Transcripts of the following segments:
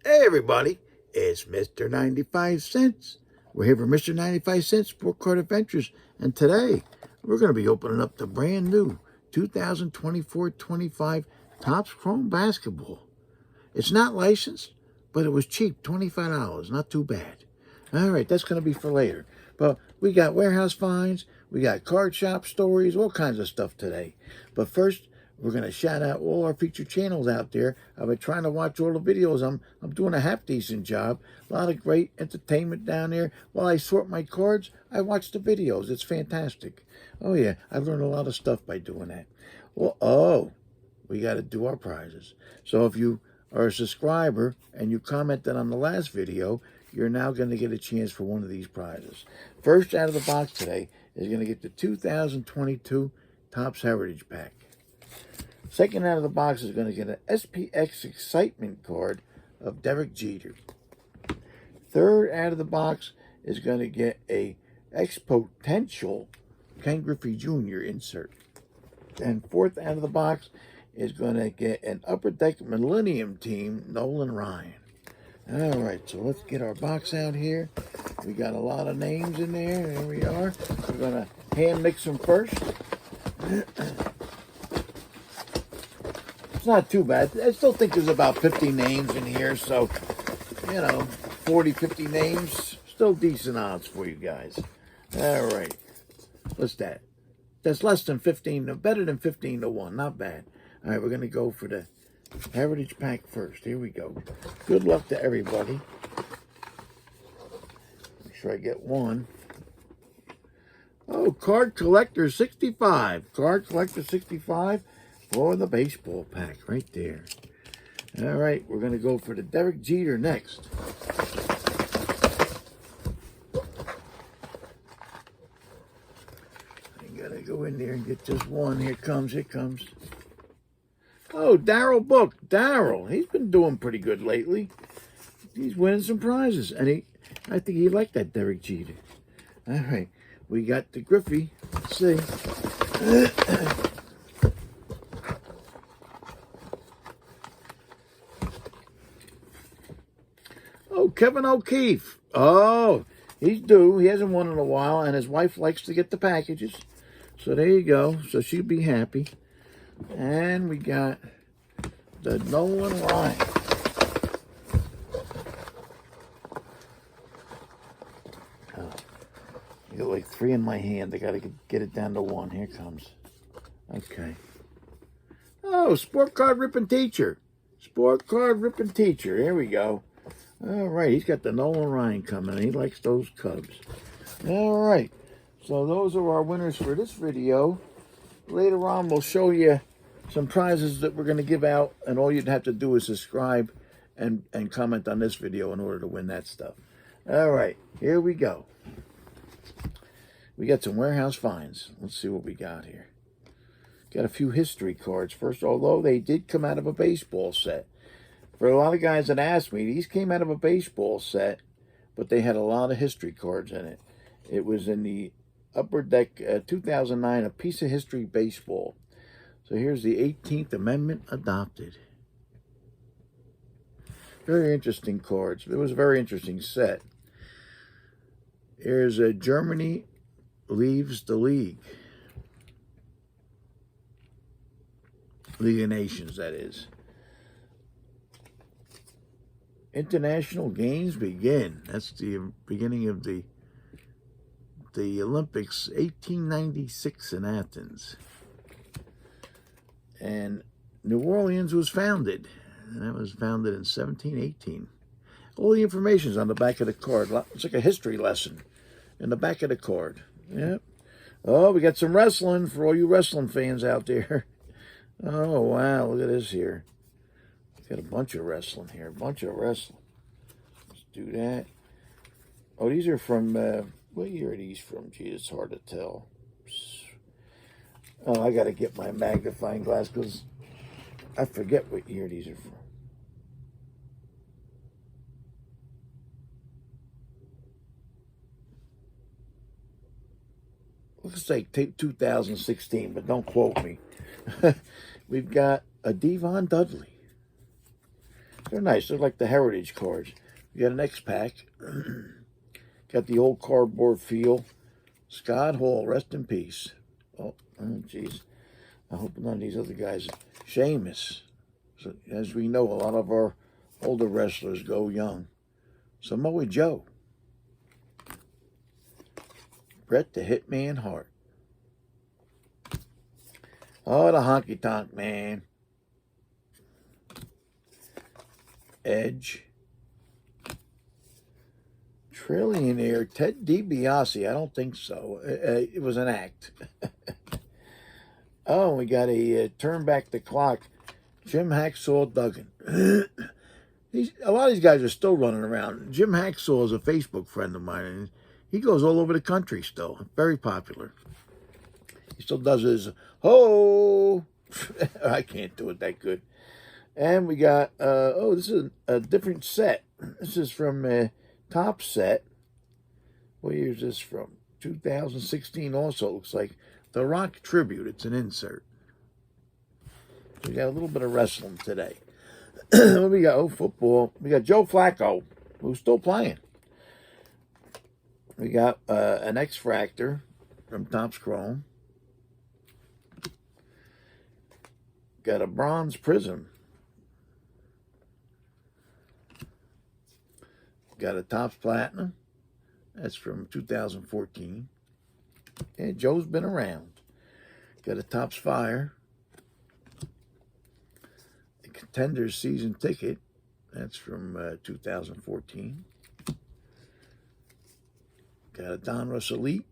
Hey everybody, it's Mr. 95 Cents. We're here for Mr. 95 Cents Sport Card Adventures, and today we're going to be opening up the brand new 2024-25 Topps Chrome Basketball. It's not licensed, but it was cheap, $25, not too bad. All right, that's going to be for later. But we got warehouse finds, we got card shop stories, all kinds of stuff today. But first, we're going to shout out all our featured channels out there. I've been trying to watch all the videos. I'm doing a half-decent job. A lot of great entertainment down there. While I sort my cards, I watch the videos. It's fantastic. Oh, yeah, I learned a lot of stuff by doing that. Well, we got to do our prizes. So if you are a subscriber and you commented on the last video, you're now going to get a chance for one of these prizes. First out of the box today is going to get the 2022 Topps Heritage Pack. Second out of the box is going to get an SPX Excitement card of Derek Jeter. Third out of the box is going to get a Potential Ken Griffey Jr. insert. And fourth out of the box is going to get an Upper Deck Millennium Team Nolan Ryan. All right, so let's get our box out here. We got a lot of names in there. There we are. We're going to hand mix them first. It's not too bad. I still think there's about 50 names in here, so, 40, 50 names. Still decent odds for you guys. All right. What's that? That's less than 15, better than 15 to 1. Not bad. All right, we're going to go for the Heritage Pack first. Here we go. Good luck to everybody. Make sure I get one. Oh, Card Collector 65. Card Collector 65 for the baseball pack right there. All right, we're going to go for the Derek Jeter next. I got to go in there and get just one. Here it comes. Oh, Darryl Book. Darryl, he's been doing pretty good lately. He's winning some prizes. And I think he liked that Derek Jeter. All right, we got the Griffey. Let's see. Oh, Kevin O'Keefe. Oh, he's due. He hasn't won in a while, and his wife likes to get the packages. So there you go. So she'll be happy. And we got the Nolan Ryan. Oh, I got like 3 in my hand. I got to get it down to 1. Here it comes. Okay. Oh, Sport Card Ripping Teacher. Sport Card Ripping Teacher. Here we go. All right. He's got the Nolan Ryan coming. He likes those Cubs. All right. So those are our winners for this video. Later on, we'll show you some prizes that we're going to give out, and all you'd have to do is subscribe and comment on this video in order to win that stuff. All right, here we go. We got some warehouse finds. Let's see what we got here. Got a few history cards first, although they did come out of a baseball set. For a lot of guys that asked me, these came out of a baseball set, but they had a lot of history cards in it. It was in the Upper Deck 2009, A Piece of History Baseball. So here's the 18th Amendment adopted. Very interesting cards. It was a very interesting set. Here's Germany leaves the league. League of Nations, that is. International Games begin. That's the beginning of the Olympics, 1896 in Athens. And New Orleans was founded. And that was founded in 1718. All the information is on the back of the card. It's like a history lesson in the back of the card. Yep. Oh, we got some wrestling for all you wrestling fans out there. Oh, wow. Look at this here. Got a bunch of wrestling here. A bunch of wrestling. Let's do that. Oh, these are from... what year are these from? Gee, it's hard to tell. Oh, I got to get my magnifying glass because I forget what year these are from. Looks like 2016, but don't quote me. We've got a Devon Dudley. They're nice. They're like the heritage cards. We got an X pack. Got the old cardboard feel. Scott Hall, rest in peace. Oh, jeez. I hope none of these other guys. Sheamus. So, as we know, a lot of our older wrestlers go young. Samoa Joe. Bret the Hitman Hart. Oh, the honky tonk man. Edge. Trillionaire Ted DiBiase. I don't think so. It was an act. Oh, we got a turn back the clock. Jim Hacksaw Duggan. A lot of these guys are still running around. Jim Hacksaw is a Facebook friend of mine, and he goes all over the country still. Very popular. He still does his, ho! I can't do it that good. And we got, this is a different set. This is from Top Set. What year is this from? 2016 also. Looks like The Rock Tribute. It's an insert. So we got a little bit of wrestling today. What we got? Oh, football. We got Joe Flacco, who's still playing. We got an X-Fractor from Topps Chrome. Got a bronze prism. Got a Topps Platinum. That's from 2014. And Joe's been around. Got a Topps Fire. The Contenders season ticket. That's from 2014. Got a Donruss Elite.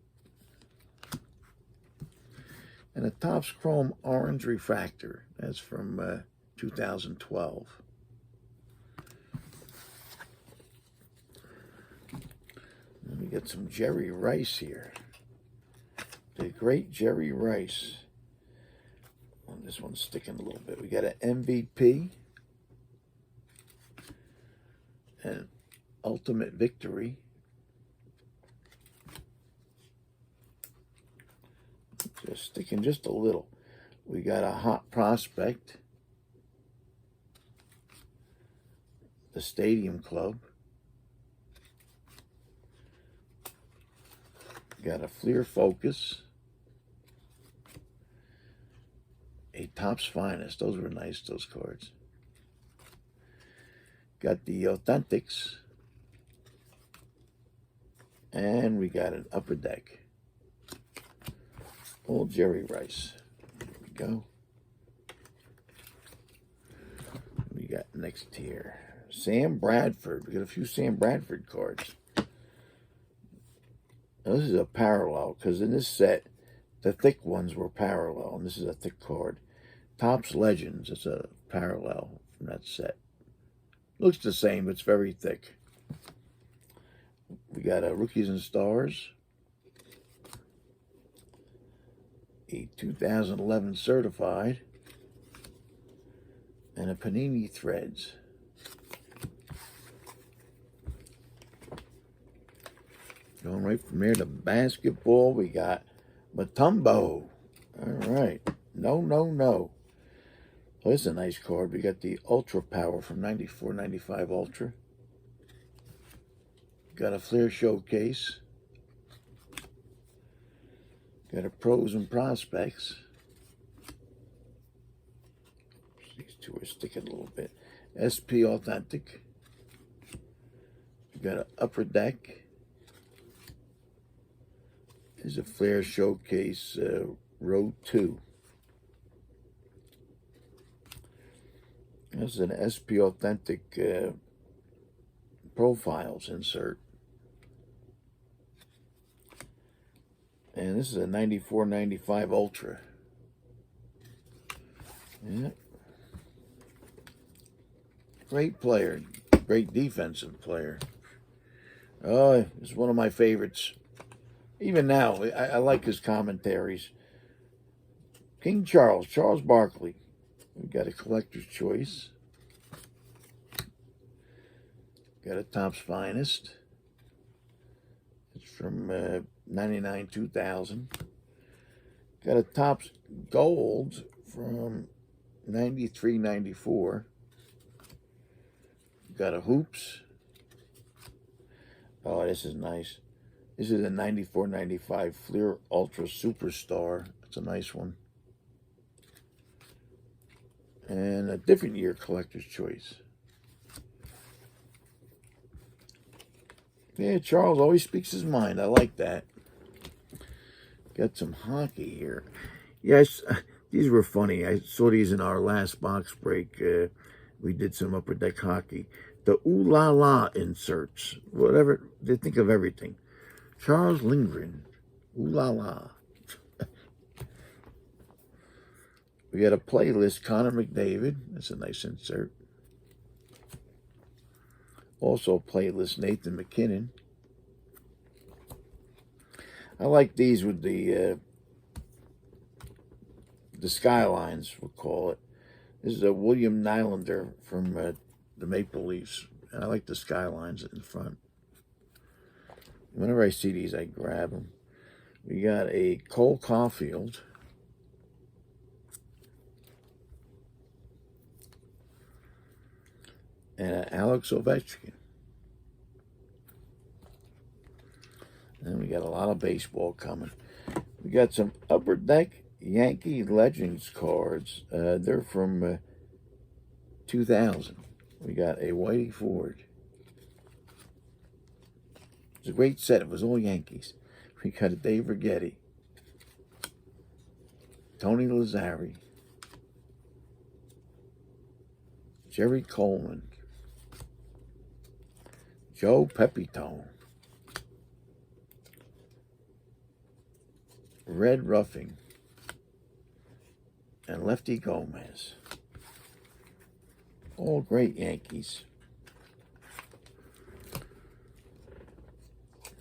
And a Topps Chrome Orange Refractor. That's from 2012. And we got some Jerry Rice here. The great Jerry Rice. Oh, this one's sticking a little bit. We got an MVP. And Ultimate Victory. Just sticking just a little. We got a Hot Prospect. The Stadium Club. Got a Fleer Focus. A Topps Finest. Those were nice, those cards. Got the Authentics. And we got an Upper Deck. Old Jerry Rice. There we go. We got next here. Sam Bradford. We got a few Sam Bradford cards. Now, this is a parallel, because in this set, the thick ones were parallel, and this is a thick card. Topps Legends. It's a parallel from that set. Looks the same, but it's very thick. We got a Rookies and Stars. A 2011 Certified. And a Panini Threads. Going right from here to basketball, we got Mutombo. All right. No. Oh, this is a nice card. We got the Ultra Power from 94-95 Ultra. Got a Fleer Showcase. Got a Pros and Prospects. These two are sticking a little bit. SP Authentic. We got an Upper Deck. There's a Fleer Showcase Row 2. This is an SP Authentic Profiles insert. And this is a 94-95 Ultra. Yeah. Great player. Great defensive player. Oh, it's one of my favorites. Even now, I like his commentaries. King Charles Barkley. We got a Collector's Choice. Got a Topps Finest. It's from 99-2000. Got a Topps Gold from 93-94. Got a hoops. Oh, this is nice. This is a 94-95 Fleer Ultra Superstar. It's a nice one. And a different year collector's choice. Yeah, Charles always speaks his mind. I like that. Got some hockey here. Yes, these were funny. I saw these in our last box break. We did some Upper Deck hockey. The Ooh La La inserts. Whatever. They think of everything. Charles Lindgren. Ooh La La. We got a playlist. Connor McDavid. That's a nice insert. Also playlist. Nathan McKinnon. I like these with the skylines, we'll call it. This is a William Nylander from the Maple Leafs. And I like the skylines in front. Whenever I see these, I grab them. We got a Cole Caulfield. And an Alex Ovechkin. And we got a lot of baseball coming. We got some Upper Deck Yankee Legends cards. They're from 2000. We got a Whitey Ford. It's a great set. It was all Yankees. We got a Dave Righetti. Tony Lazzari. Jerry Coleman. Joe Pepitone. Red Ruffing. And Lefty Gomez. All great Yankees.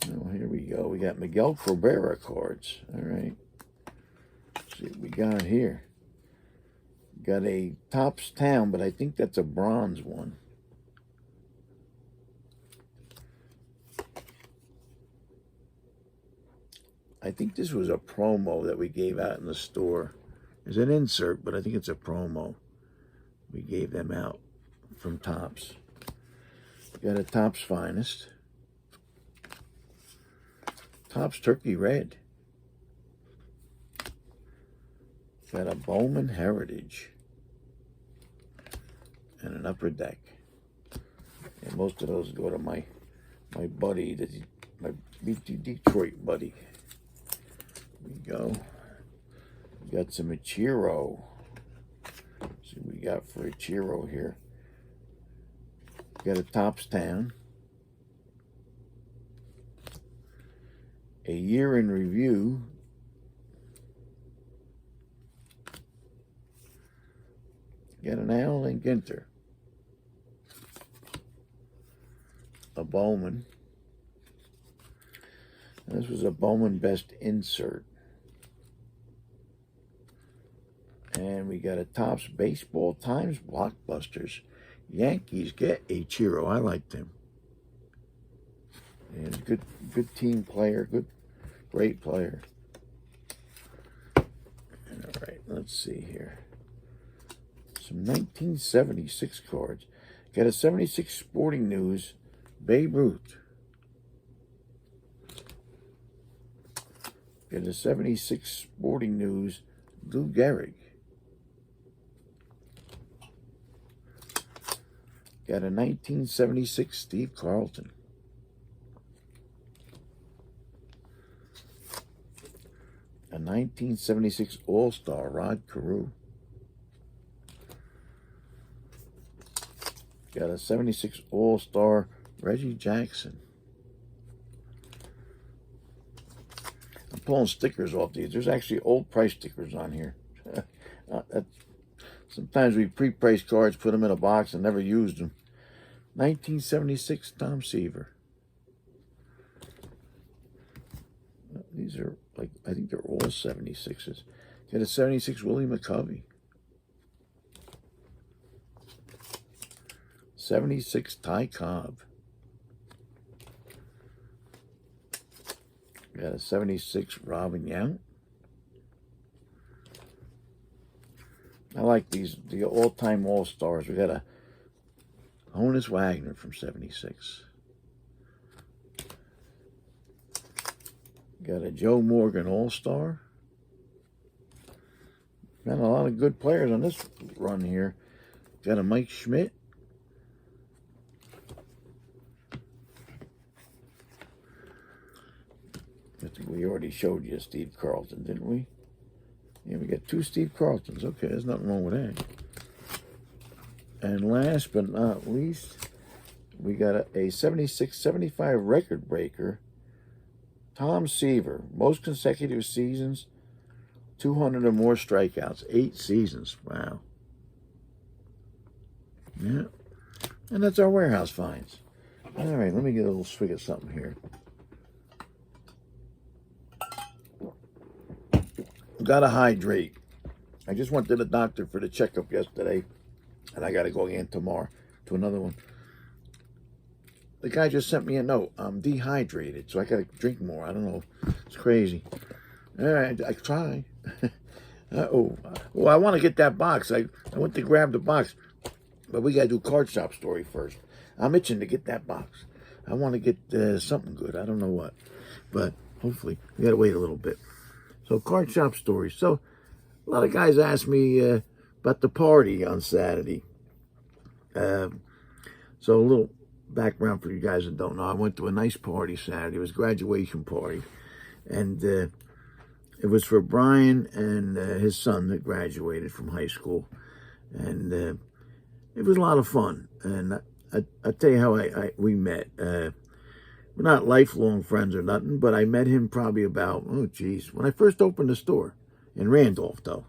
Oh, here we go. We got Miguel Cabrera cards. All right. Let's see what we got here. Got a Topps Town, but I think that's a bronze one. I think this was a promo that we gave out in the store. There's an insert, but I think it's a promo. We gave them out from Topps. Got a Topps Finest. Topps Turkey Red. Got a Bowman Heritage. And an Upper Deck. And most of those go to my buddy, my BT Detroit buddy. Here we go. We got some Ichiro. Let's see what we got for Ichiro here. Got a Topps Town. A Year in Review. Got an Allen Ginter. A Bowman. This was a Bowman Best insert. And we got a Topps Baseball Times Blockbusters. Yankees get Ichiro. I liked him. And good team player. Great player. All right, let's see here. Some 1976 cards. Got a 76 Sporting News Babe Ruth. Got a 76 Sporting News Lou Gehrig. Got a 1976 Steve Carlton. A 1976 All-Star Rod Carew. Got a 76 All-Star Reggie Jackson. I'm pulling stickers off these. There's actually old price stickers on here. Sometimes we pre-price cards, put them in a box and never used them. 1976 Tom Seaver. These are like, I think they're all 76s. Got a 76 Willie McCovey. 76 Ty Cobb. Got a 76 Robin Yount. I like these, the all-time All-Stars. We got a Honus Wagner from 76. Got a Joe Morgan All-Star. Got a lot of good players on this run here. Got a Mike Schmidt. I think we already showed you Steve Carlton, didn't we? Yeah, we got 2 Steve Carltons. Okay, there's nothing wrong with that. And last but not least, we got a 76-75 record breaker. Tom Seaver, most consecutive seasons, 200 or more strikeouts, 8 seasons. Wow. Yeah. And that's our warehouse finds. All right, let me get a little swig of something here. Gotta hydrate. I just went to the doctor for the checkup yesterday, and I gotta go again tomorrow to another one. The guy just sent me a note. I'm dehydrated, so I gotta drink more. I don't know. It's crazy. All right, I try. Oh, I want to get that box. I went to grab the box, but we gotta do card shop story first. I'm itching to get that box. I want to get something good. I don't know what, but hopefully we gotta wait a little bit. So card shop stories. So a lot of guys ask me about the party on Saturday. So a little background for you guys that don't know. I went to a nice party Saturday. It was a graduation party. And it was for Brian and his son that graduated from high school. And it was a lot of fun. And I'll tell you how we met. We're not lifelong friends or nothing, but I met him probably about, when I first opened the store in Randolph, though.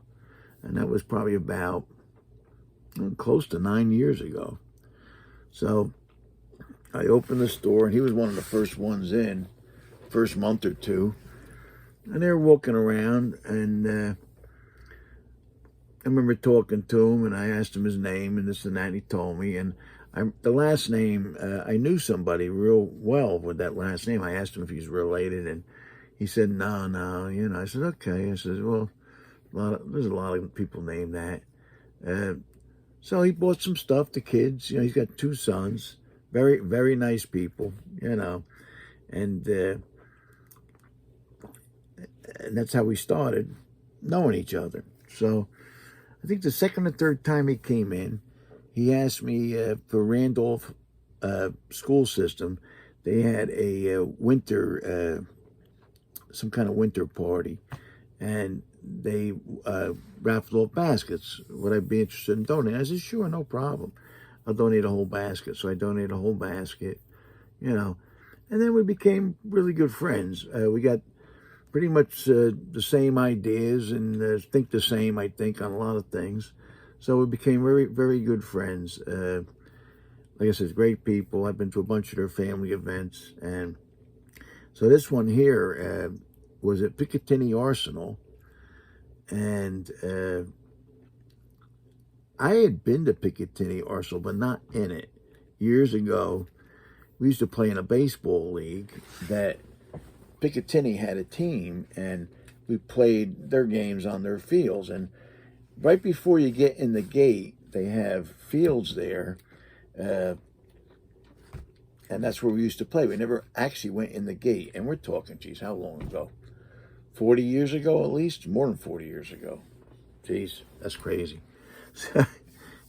And that was probably about close to 9 years ago. So I opened the store, and he was one of the first ones in, first month or two. And they were walking around, and I remember talking to him, and I asked him his name and this and that, and he told me. And the last name, I knew somebody real well with that last name. I asked him if he's related, and he said, no, you know. I said, okay. I said, well, there's a lot of people named that. So he bought some stuff to kids. You know, he's got 2 sons, very, very nice people, you know. And that's how we started knowing each other. So I think the second or third time he came in, he asked me for Randolph school system. They had a winter, some kind of winter party, and they raffled off baskets. Would I be interested in donating? I said, sure, no problem. I'll donate a whole basket. So I donated a whole basket, you know. And then we became really good friends. We got pretty much the same ideas and think the same, I think, on a lot of things. So we became very, very good friends. Like I said, great people. I've been to a bunch of their family events. And so this one here was at Picatinny Arsenal. And I had been to Picatinny Arsenal, but not in it. Years ago, we used to play in a baseball league that Picatinny had a team, and we played their games on their fields. And right before you get in the gate, they have fields there, and that's where we used to play. We never actually went in the gate, and we're talking, geez, how long ago? 40 years ago, at least? More than 40 years ago. Geez, that's crazy.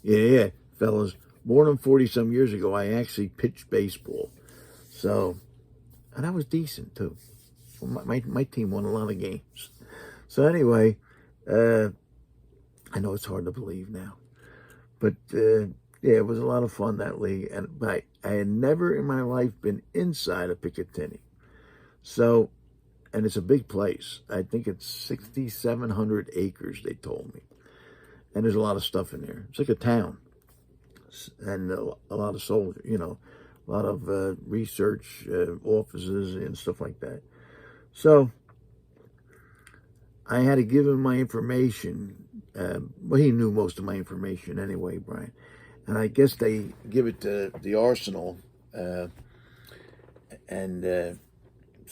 Yeah, fellas, more than 40-some years ago, I actually pitched baseball. So, and I was decent, too. My team won a lot of games. So anyway, I know it's hard to believe now. But, yeah, it was a lot of fun, that league. But I had never in my life been inside of Picatinny. So, and it's a big place. I think it's 6,700 acres, they told me. And there's a lot of stuff in there. It's like a town. And a lot of soldiers, you know, a lot of research offices and stuff like that. So I had to give him my information. Well, he knew most of my information anyway, Brian. And I guess they give it to the Arsenal. So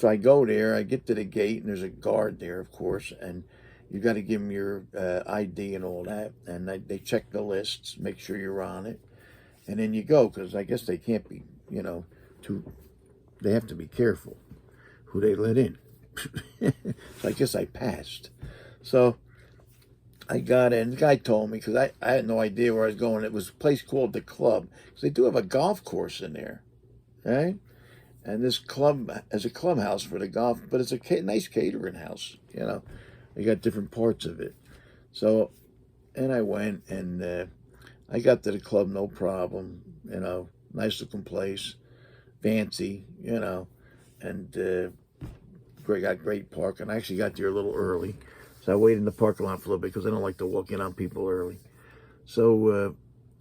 I go there. I get to the gate, and there's a guard there, of course. And you got to give them your ID and all that. And they check the lists, make sure you're on it. and then you go, because I guess they can't be, they have to be careful who they let in. So I guess I passed. So I got in. The guy told me, because I had no idea where I was going. It was a place called The Club, because they do have a golf course in there, right? And this club is a clubhouse for the golf, but it's a nice catering house, They got different parts of it. So, and I went, and I got to the club, no problem, nice looking place, fancy, and got great parking. I actually got there a little early. So I waited in the parking lot for a little bit because I don't like to walk in on people early. So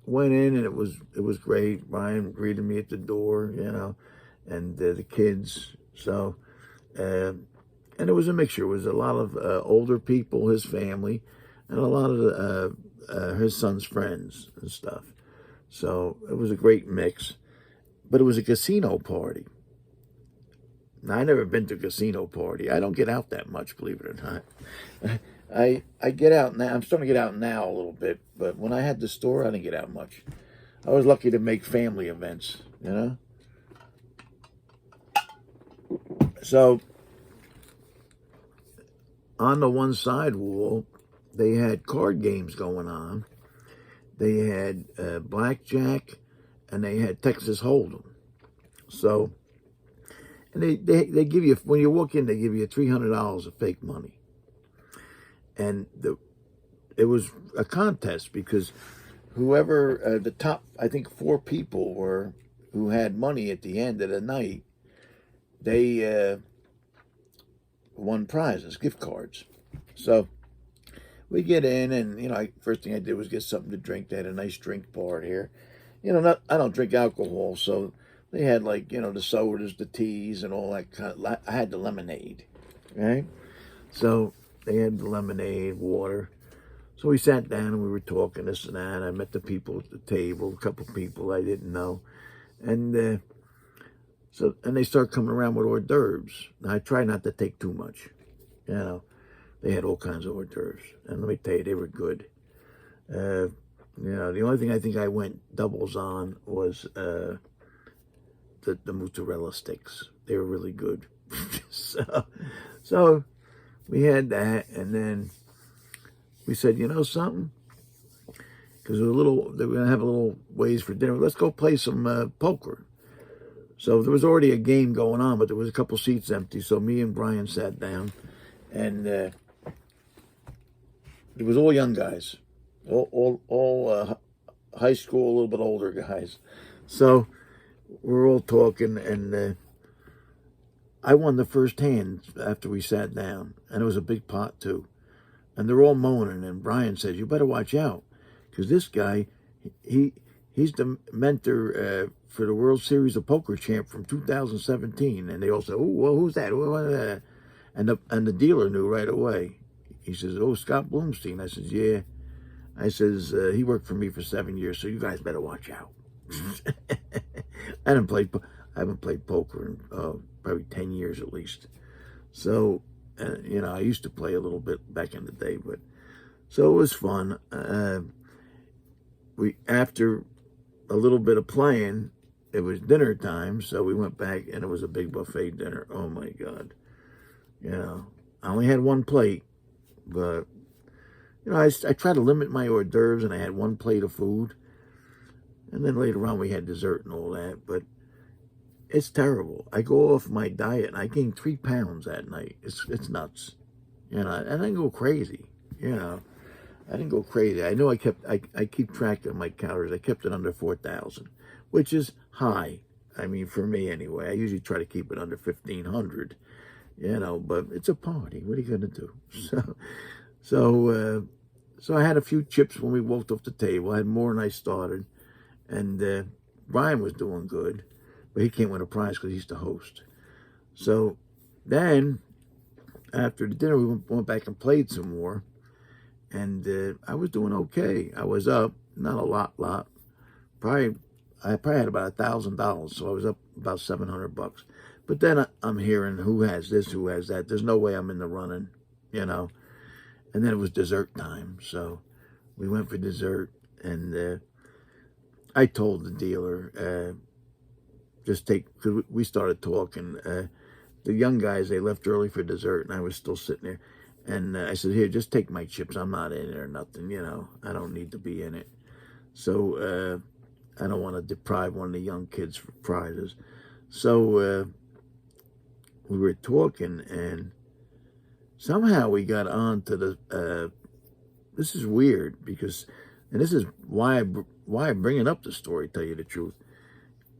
went in, and it was great. Ryan greeted me at the door, and the kids. So, and it was a mixture. It was a lot of older people, his family, and a lot of his son's friends and stuff. So it was a great mix. But it was a casino party. Now, I never been to a casino party. I don't get out that much, believe it or not. I get out now. I'm starting to get out now a little bit. But when I had the store, I didn't get out much. I was lucky to make family events, So, on the one side wall, they had card games going on. They had blackjack, and they had Texas Hold'em. So, and they give you, when you walk in, they give you $300 of fake money. And it was a contest, because whoever, the top, I think 4 people were, who had money at the end of the night, they won prizes, gift cards. So we get in, and, first thing I did was get something to drink. They had a nice drink bar here. I don't drink alcohol, so they had, like, the sodas, the teas, and all that I had the lemonade, right? So they had the lemonade, water. So we sat down, and we were talking this and that. I met the people at the table, a couple of people I didn't know. And and they start coming around with hors d'oeuvres. Now, I try not to take too much, They had all kinds of hors d'oeuvres. And let me tell you, they were good. The only thing I think I went doubles on was the mozzarella sticks. They were really good. So we had that, and then we said, something? Because they were going to have a little ways for dinner. Let's go play some poker. So there was already a game going on, but there was a couple seats empty. So me and Brian sat down, and it was all young guys, all high school, a little bit older guys. So we're all talking, and I won the first hand after we sat down, and it was a big pot too. And they're all moaning, and Brian says, "You better watch out, because this guy, he's the mentor for the World Series of Poker champ from 2017." And they all said, "Oh, well, who's that?" And the dealer knew right away. He says, "Oh, Scott Bloomstein." I says, "Yeah." I says, "He worked for me for 7 years, so you guys better watch out." I haven't played poker in probably 10 years at least. So, I used to play a little bit back in the day, but so it was fun. After a little bit of playing, it was dinner time, so we went back, and it was a big buffet dinner. Oh my God. I only had one plate, but I try to limit my hors d'oeuvres, and I had one plate of food. And then later on we had dessert and all that, but it's terrible. I go off my diet, and I gained 3 pounds that night. It's nuts. And I didn't go crazy. I didn't go crazy. I know I keep track of my calories. I kept it under 4,000, which is high. I mean, for me anyway. I usually try to keep it under 1,500, but it's a party. What are you going to do? So I had a few chips when we walked off the table. I had more than I started. And Brian was doing good, but he can't win a prize because he's the host. So then, after the dinner, we went back and played some more. And I was doing okay. I was up, not a lot. I probably had about $1,000, so I was up about $700. But then I'm hearing who has this, who has that. There's no way I'm in the running, And then it was dessert time, so we went for dessert, and I told the dealer, just take, because we started talking. The young guys, they left early for dessert, and I was still sitting there. And I said, here, just take my chips. I'm not in it or nothing, you know. I don't need to be in it. So I don't want to deprive one of the young kids for prizes. So we were talking, and somehow we got on to the, this is weird, because, and this is why I'm bringing up the story, tell you the truth.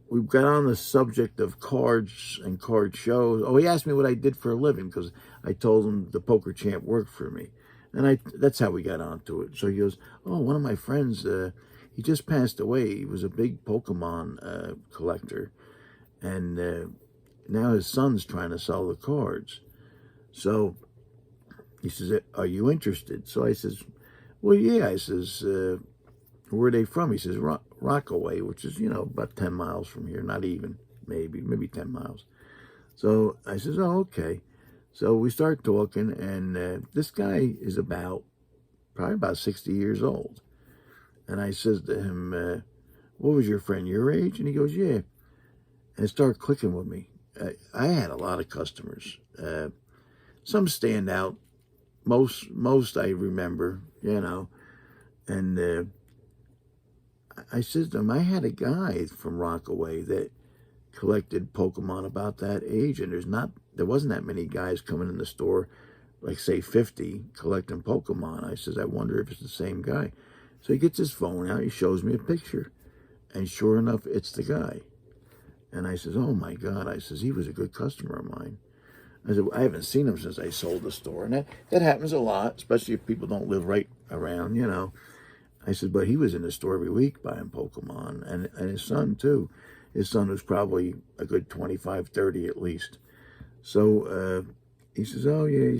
We got on the subject of cards and card shows. Oh, he asked me what I did for a living, because I told him the poker champ worked for me. And that's how we got onto it. So he goes, oh, one of my friends, he just passed away. He was a big Pokemon collector. And now his son's trying to sell the cards. So he says, are you interested? So I says, well, yeah. I says, where are they from? He says, Rockaway, which is, you know, about 10 miles from here. Not even, maybe 10 miles. So I says, oh, okay. So we start talking, and this guy is probably about 60 years old. And I says to him, what was your friend, your age? And he goes, yeah. And it started clicking with me. I had a lot of customers. Some stand out. Most I remember, you know. And I said to him, I had a guy from Rockaway that collected Pokemon about that age, and there wasn't that many guys coming in the store, like say 50, collecting Pokemon. I says, I wonder if it's the same guy. So he gets his phone out, he shows me a picture, and sure enough, it's the guy. And I says, oh my God, I says, he was a good customer of mine. I said, I haven't seen him since I sold the store. And that happens a lot, especially if people don't live right around, you know. I said, but he was in the store every week buying Pokemon, and his son too. His son was probably a good 25, 30 at least. So he says, oh yeah,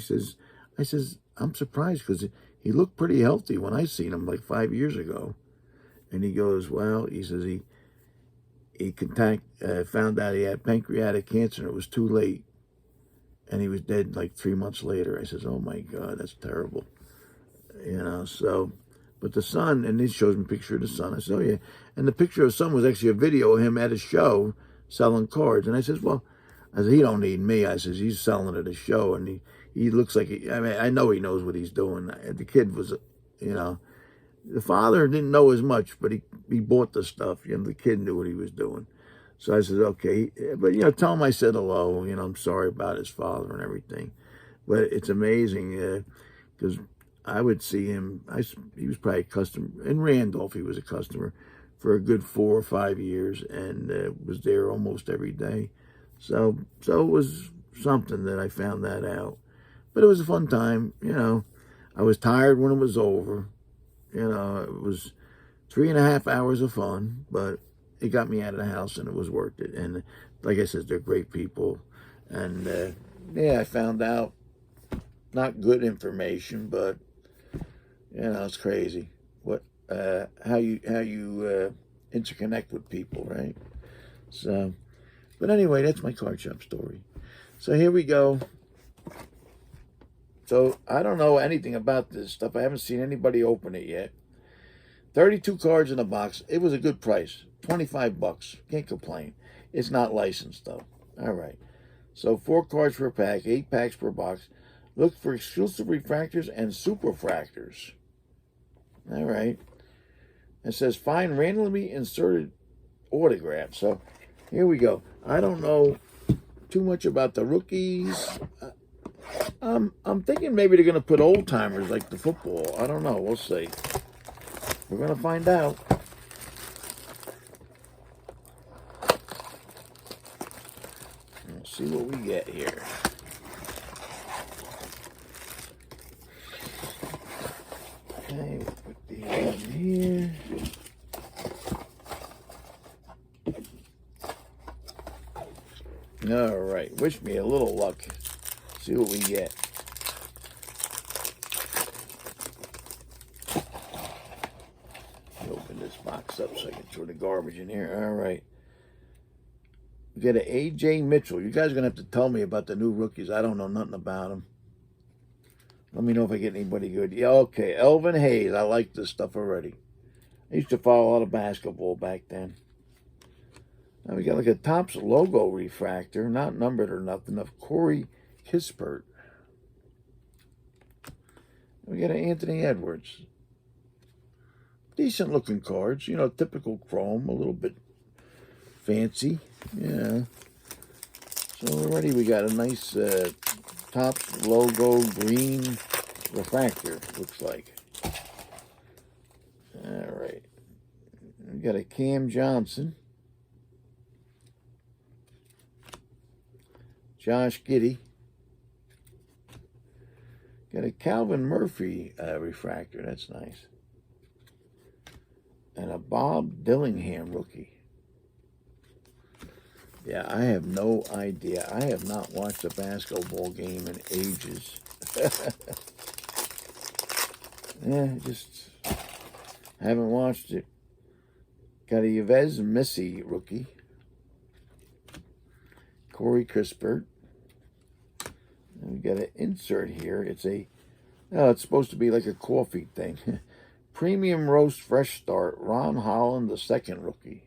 I says, I'm surprised, because he looked pretty healthy when I seen him like 5 years ago. And he goes, well, he says he found out he had pancreatic cancer, and it was too late. And he was dead like 3 months later. I says, oh my God, that's terrible. You know, so, but the son, and he shows me a picture of the son. I said, oh yeah. And the picture of the son was actually a video of him at a show selling cards. And I says, well, I said, he don't need me. I says, he's selling at a show, and he looks like, I mean, I know he knows what he's doing. The kid was, you know, the father didn't know as much, but he bought the stuff. You know, the kid knew what he was doing. So I said, okay. But, you know, tell him I said hello. You know, I'm sorry about his father and everything. But it's amazing, because I would see him. He was probably a customer. In Randolph, he was a customer for a good 4 or 5 years, and was there almost every day. So it was something that I found that out. But it was a fun time, you know. I was tired when it was over. You know, it was 3.5 hours of fun, but it got me out of the house, and it was worth it. And like I said, they're great people. And yeah, I found out not good information, but you know, it's crazy how you interconnect with people, right? So, but anyway, that's my card shop story. So here we go. So I don't know anything about this stuff. I haven't seen anybody open it yet. 32 cards in a box. It was a good price. 25 bucks. Can't complain. It's not licensed though. All right. So 4 cards per pack, 8 packs per box. Look for exclusive refractors and superfractors. All right. It says find randomly inserted autographs. So here we go. I don't know too much about the rookies. I'm thinking maybe they're going to put old timers like the football. I don't know. We'll see. We're going to find out. Let's see what we get here. Okay, we'll put these in here. All right, wish me a little luck. See what we get. Open this box up so I can throw the garbage in here. All right. We get an A.J. Mitchell. You guys are going to have to tell me about the new rookies. I don't know nothing about them. Let me know if I get anybody good. Yeah, okay. Elvin Hayes. I like this stuff already. I used to follow a lot of basketball back then. Now we got like a Topps logo refractor, not numbered or nothing, of Corey Kispert. We got an Anthony Edwards. Decent looking cards, you know, typical chrome, a little bit fancy, yeah. So already we got a nice Topps logo green refractor, looks like. All right. We got a Cam Johnson. Josh Giddey. Got a Calvin Murphy refractor. That's nice. And a Bob Dillingham rookie. Yeah, I have no idea. I have not watched a basketball game in ages. Yeah, just haven't watched it. Got a Yves Missy rookie. Corey Kispert. And we got an insert here. It's supposed to be like a coffee thing. Premium Roast Fresh Start, Ron Holland, the second rookie.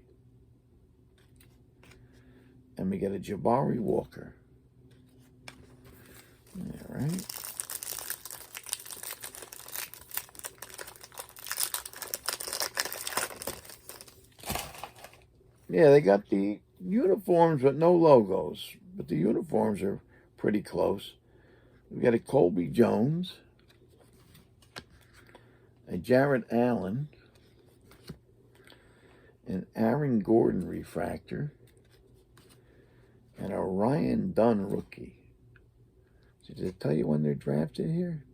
And we got a Jabari Walker. All right. Yeah, they got the uniforms but no logos. But the uniforms are pretty close. We got a Colby Jones. A Jarrett Allen. An Aaron Gordon refractor. And a Ryan Dunn rookie. So did it tell you when they're drafted here?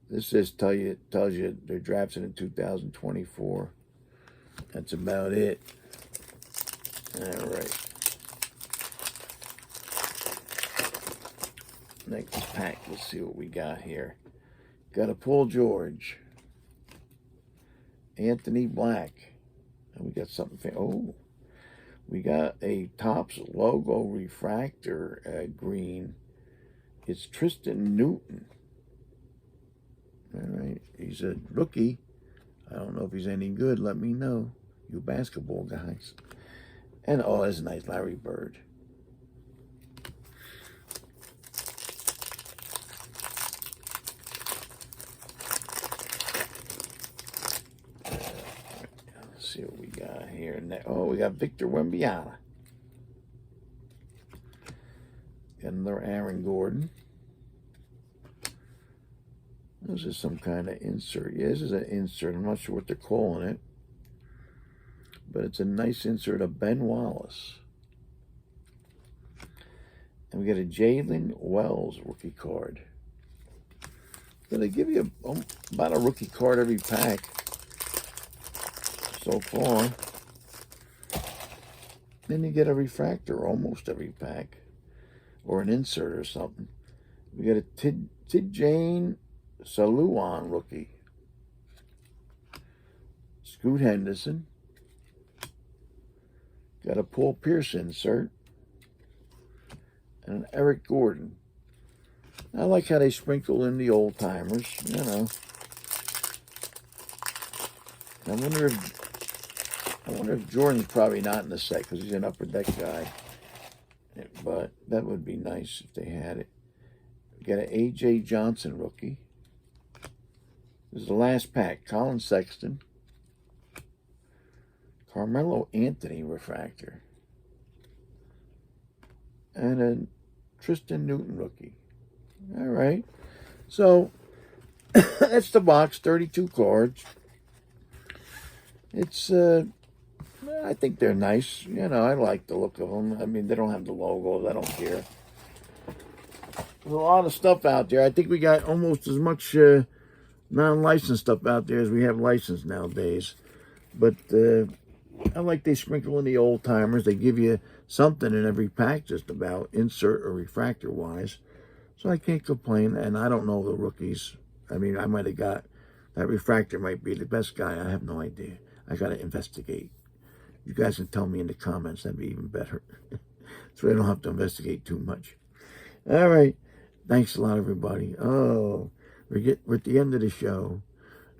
This just tells you they're drafted in 2024. That's about it. All right. Next pack, let's see what we got here. Got a Paul George. Anthony Black. And we got something. Oh, we got a Topps logo refractor green. It's Tristan Newton. All right, he's a rookie. I don't know if he's any good. Let me know, you basketball guys. And oh, that's nice, Larry Bird. Let's see what we got here. Oh, we got Victor Wembanyama. Got another Aaron Gordon. This is some kind of insert. Yeah, this is an insert. I'm not sure what they're calling it. But it's a nice insert of Ben Wallace. And we got a Jalen Wells rookie card. They give you about a rookie card every pack so far. Then you get a refractor almost every pack. Or an insert or something. We got a Tidjane Saluon rookie. Scoot Henderson. Got a Paul Pierce insert. And an Eric Gordon. I like how they sprinkle in the old timers, you know. I wonder if Jordan's probably not in the set because he's an upper deck guy. But that would be nice if they had it. We got an A.J. Johnson rookie. This is the last pack. Colin Sexton. Carmelo Anthony refractor. And a Tristan Newton rookie. All right. So, that's the box. 32 cards. It's, I think they're nice. You know, I like the look of them. I mean, they don't have the logos. I don't care. There's a lot of stuff out there. I think we got almost as much non-licensed stuff out there as we have licensed nowadays. But I like they sprinkle in the old timers. They give you something in every pack just about, insert or refractor wise. So I can't complain. And I don't know the rookies. I mean, I might have got, that refractor might be the best guy. I have no idea. I got to investigate. You guys can tell me in the comments. That'd be even better. So I don't have to investigate too much. All right. Thanks a lot, everybody. Oh, We're at the end of the show.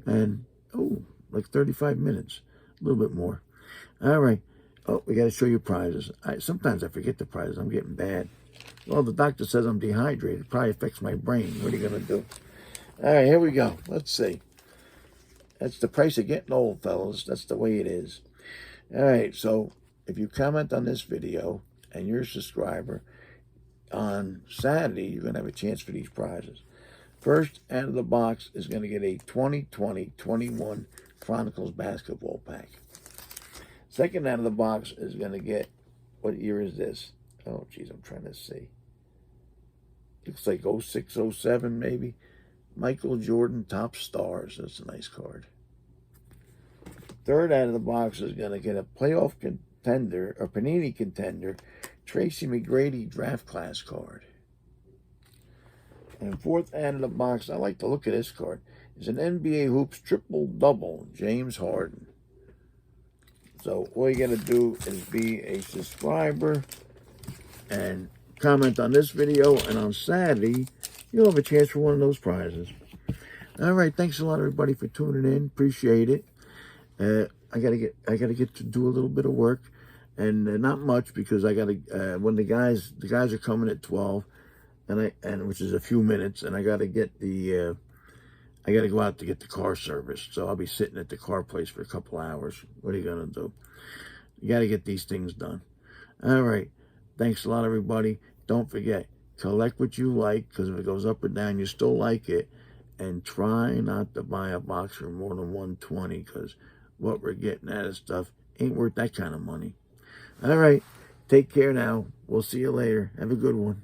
And, oh, like 35 minutes. A little bit more. All right. Oh, we got to show you prizes. Sometimes I forget the prizes. I'm getting bad. Well, the doctor says I'm dehydrated. It probably affects my brain. What are you going to do? All right, here we go. Let's see. That's the price of getting old, fellas. That's the way it is. All right, so if you comment on this video and you're a subscriber, on Saturday, you're going to have a chance for these prizes. First out of the box is going to get a 2020-21 Chronicles basketball pack. Second out of the box is going to get, what year is this? Oh, geez, I'm trying to see. Looks like 06, 07 maybe. Michael Jordan Top Stars. That's a nice card. Third out of the box is going to get a playoff contender, or Panini contender, Tracy McGrady draft class card. And fourth out of the box, I like to look at this card, is an NBA Hoops triple-double, James Harden. So all you got to do is be a subscriber and comment on this video, and on Saturday, you'll have a chance for one of those prizes. All right, thanks a lot, everybody, for tuning in. Appreciate it. I gotta get to do a little bit of work, and not much because I gotta when the guys are coming at 12, and which is a few minutes, and I gotta get the I gotta go out to get the car serviced. So I'll be sitting at the car place for a couple hours. What are you gonna do? You gotta get these things done. All right, thanks a lot, everybody. Don't forget, collect what you like, because if it goes up or down, you still like it. And try not to buy a box for more than $120, because what we're getting out of stuff ain't worth that kind of money. All right, take care now. We'll see you later. Have a good one.